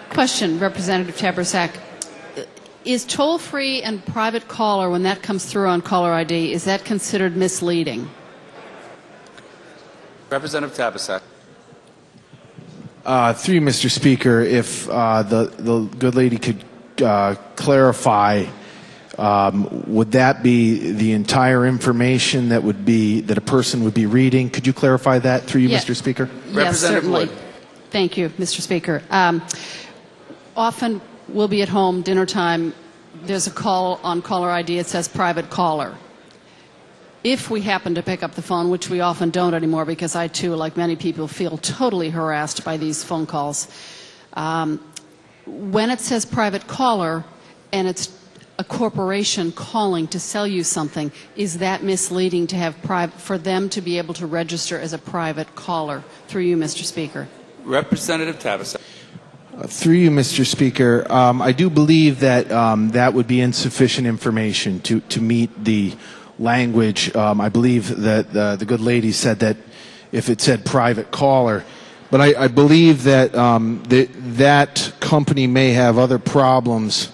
Question, Representative Tabersack. Is toll-free and private caller, when that comes through on caller ID, is that considered misleading? Representative Tabersack. Through you, Mr. Speaker, if the good lady could clarify, would that be the entire information that a person would be reading? Could you clarify that through you, Mr. Speaker? Yes, certainly. Thank you, Mr. Speaker. Often we'll be at home, dinner time, there's a call on caller ID, it says private caller. If we happen to pick up the phone, which we often don't anymore because I too, like many people, feel totally harassed by these phone calls, when it says private caller and it's a corporation calling to sell you something, is that misleading to have for them to be able to register as a private caller? Through you, Mr. Speaker. Representative Tabersack. Through you, Mr. Speaker, I do believe that that would be insufficient information to meet the language. I believe that the good lady said that if it said private caller, but I believe that that company may have other problems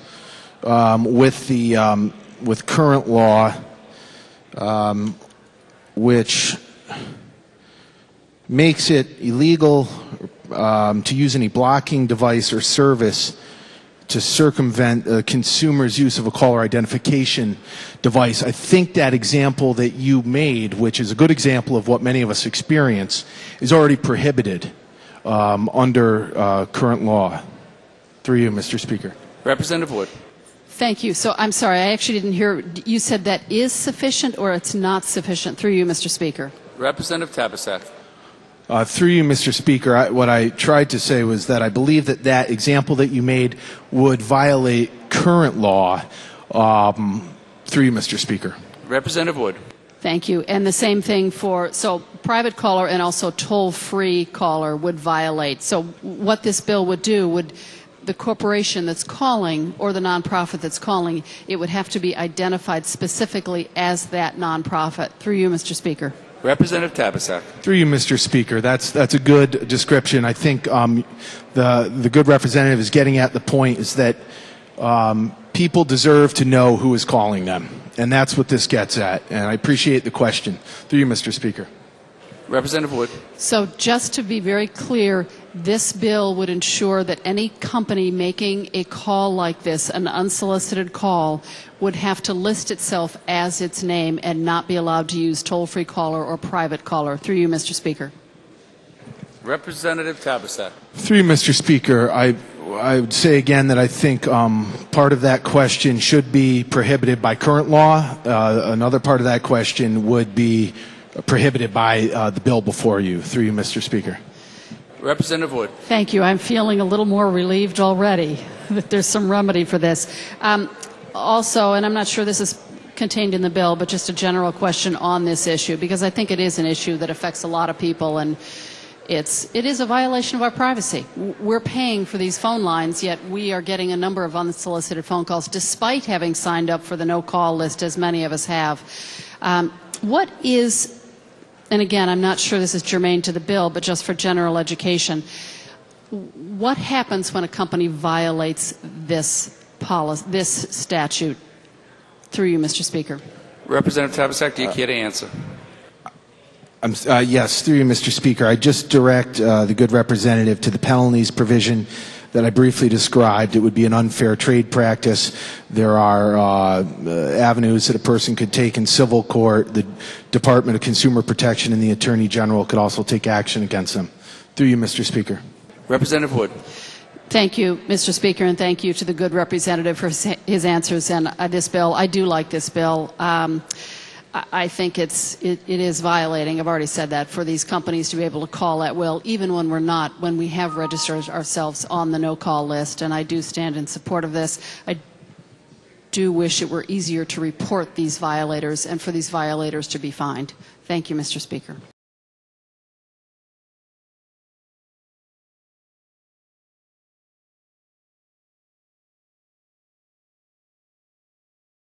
with current law, which makes it illegal to use any blocking device or service to circumvent a consumer's use of a caller identification device. I think that example that you made, which is a good example of what many of us experience, is already prohibited under current law. Through you, Mr. Speaker. Representative Wood. Thank you. So I'm sorry, I actually didn't hear. You said that is sufficient or it's not sufficient? Through you, Mr. Speaker. Representative Tabersack. Through you, Mr. Speaker, what I tried to say was that I believe that that example that you made would violate current law. Through you, Mr. Speaker. Representative Wood. Thank you. And the same thing for, so private caller and also toll-free caller would violate. So what this bill would do would, the corporation that's calling or the nonprofit that's calling, it would have to be identified specifically as that nonprofit. Through you, Mr. Speaker. Representative Tabersack. Through you, Mr. Speaker. That's a good description. I think the good representative is getting at the point is that people deserve to know who is calling them, and that's what this gets at. And I appreciate the question. Through you, Mr. Speaker. Representative Wood. So just to be very clear, this bill would ensure that any company making a call like this, an unsolicited call, would have to list itself as its name and not be allowed to use toll-free caller or private caller. Through you, Mr. Speaker. Representative Tabersack. Through you, Mr. Speaker, I would say again that I think part of that question should be prohibited by current law. Another part of that question would be prohibited by the bill before you. Through you, Mr. Speaker. Representative Wood. Thank you. I'm feeling a little more relieved already that there's some remedy for this. Also, and I'm not sure this is contained in the bill, but just a general question on this issue, because I think it is an issue that affects a lot of people, and it is a violation of our privacy. We're paying for these phone lines, yet we are getting a number of unsolicited phone calls, despite having signed up for the no-call list, as many of us have. What is, and again, I'm not sure this is germane to the bill, but just for general education, what happens when a company violates this statute? Through you, Mr. Speaker. Representative Tabersack, do you care to answer? Yes, through you, Mr. Speaker. I just direct the good representative to the penalties provision that I briefly described. It would be an unfair trade practice. There are avenues that a person could take in civil court. The Department of Consumer Protection and the Attorney General could also take action against them. Through you, Mr. Speaker. Representative Wood. Thank you, Mr. Speaker, and thank you to the good representative for his answers on this bill. I do like this bill. I think it is violating, I've already said that, for these companies to be able to call at will, even when we're not, when we have registered ourselves on the no-call list, and I do stand in support of this. I do wish it were easier to report these violators and for these violators to be fined. Thank you, Mr. Speaker.